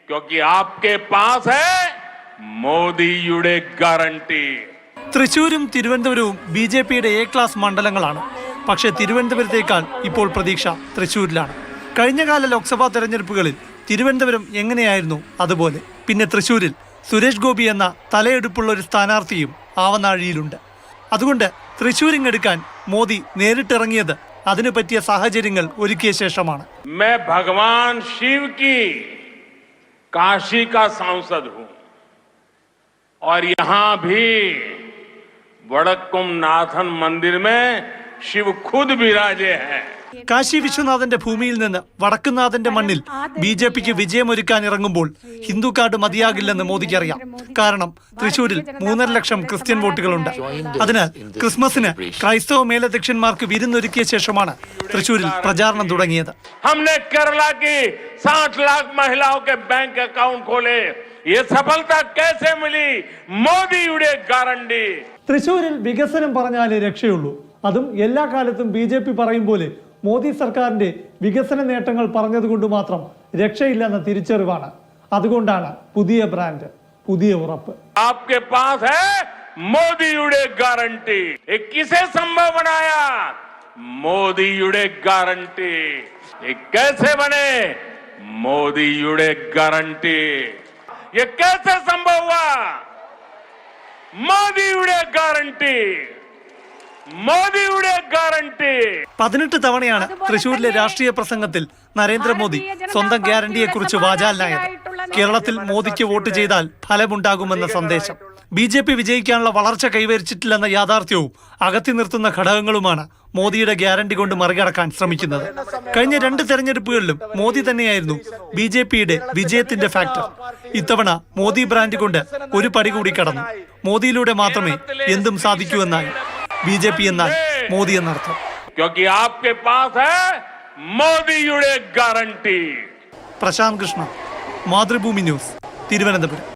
क्योंकि आपके पास है മോദിയുടെ ഗ്യാരണ്ടി. തൃശൂരും തിരുവനന്തപുരവും ബി.ജെ.പിയുടെ എ ക്ലാസ് മണ്ഡലങ്ങളാണ്. പക്ഷേ തിരുവനന്തപുരത്തേക്കാൾ ഇപ്പോൾ പ്രതീക്ഷ തൃശൂരിലാണ്. കഴിഞ്ഞകാല ലോക്സഭാ തെരഞ്ഞെടുപ്പുകളിൽ തിരുവനന്തപുരം എങ്ങനെയായിരുന്നു അതുപോലെ. പിന്നെ തൃശൂരിൽ സുരേഷ് ഗോപി എന്ന തലയെടുപ്പുള്ള ഒരു സ്ഥാനാർത്ഥിയും ആവനാഴിയിലുണ്ട്. അതുകൊണ്ട് തൃശൂരിങ്ങെടുക്കാൻ മോദി നേരിട്ടിറങ്ങിയത് അതിനു പറ്റിയ സാഹചര്യങ്ങൾ ഒരുക്കിയ ശേഷമാണ്. मैं भगवान शिव की काशी का सांसद हूं और यहां भी वडक्कुम नाथन मंदिर में शिव खुद विराजे हैं. കാശി വിശ്വനാഥന്റെ ഭൂമിയിൽ നിന്ന് വടക്കുന്നാഥന്റെ മണ്ണിൽ ബി.ജെ.പിക്ക് വിജയമൊരുക്കാൻ ഇറങ്ങുമ്പോൾ ഹിന്ദു കാർഡ് മതിയാകില്ലെന്ന് മോദിക്കറിയാം. കാരണം തൃശൂരിൽ 3.5 ലക്ഷം ക്രിസ്ത്യൻ വോട്ടുകളുണ്ട്. അതിനാൽ ക്രിസ്മസിന് ക്രൈസ്തവ മേലധ്യക്ഷന്മാർക്ക് വിരുന്നൊരുക്കിയ ശേഷമാണ് തൃശൂരിൽ പ്രചാരണം തുടങ്ങിയത്. हमने केरला की 60 लाख महिलाओं के बैंक अकाउंट खोले. ये सफलता कैसे मिली? മോദിയുടെ ഗ്യാരണ്ടി. തൃശൂരിൽ വികസനം പറഞ്ഞാലേ രക്ഷയുള്ളൂ. അതും എല്ലാ കാലത്തും ബി.ജെ.പി പറയും പോലെ മോദി സർക്കാരിന്റെ വികസന നേട്ടങ്ങൾ പറഞ്ഞതുകൊണ്ട് മാത്രം രക്ഷയില്ലെന്ന തിരിച്ചറിവാണ്. അതുകൊണ്ടാണ് പുതിയ ബ്രാൻഡ്, പുതിയ ഉറപ്പ്. आपके पास है മോദിയുടെ ഗ്യാരണ്ടി. ये किसे संभव बनाया? മോദിയുടെ ഗ്യാരണ്ടി. ये कैसे बने? മോദിയുടെ ഗ്യാരണ്ടി. ये कैसे संभव हुआ? മോദിയുടെ ഗ്യാരണ്ടി. മോദിയുടെ ഗ്യാരണ്ടി. 18 തവണയാണ് തൃശൂരിലെ രാഷ്ട്രീയ പ്രസംഗത്തിൽ നരേന്ദ്രമോദി സ്വന്തം ഗ്യാരണ്ടിയെക്കുറിച്ച് വാചാലനായത്. കേരളത്തിൽ മോദിക്ക് വോട്ട് ചെയ്താൽ ഫലമുണ്ടാകുമെന്ന സന്ദേശം. ബി.ജെ.പി വിജയിക്കാനുള്ള വളർച്ച കൈവരിച്ചിട്ടില്ലെന്ന യാഥാർത്ഥ്യവും അകത്തി നിർത്തുന്ന ഘടകങ്ങളുമാണ് മോദിയുടെ ഗ്യാരണ്ടി കൊണ്ട് മറികടക്കാൻ ശ്രമിക്കുന്നത്. കഴിഞ്ഞ 2 തെരഞ്ഞെടുപ്പുകളിലും മോദി തന്നെയായിരുന്നു ബി.ജെ.പിയുടെ വിജയത്തിന്റെ ഫാക്ടർ. ഇത്തവണ മോദി ബ്രാൻഡ് കൊണ്ട് ഒരു പടി കൂടി കടന്നു. മോദിയിലൂടെ മാത്രമേ എന്തും സാധിക്കൂ എന്നായി. ബി.ജെ.പി എന്നാൽ മോദി എന്നർത്ഥം. क्योंकि आपके पास है മോദിയുടെ ഗ്യാരണ്ടി. പ്രശാന്ത് കൃഷ്ണ, മാതൃഭൂമി ന്യൂസ്, തിരുവനന്തപുരം.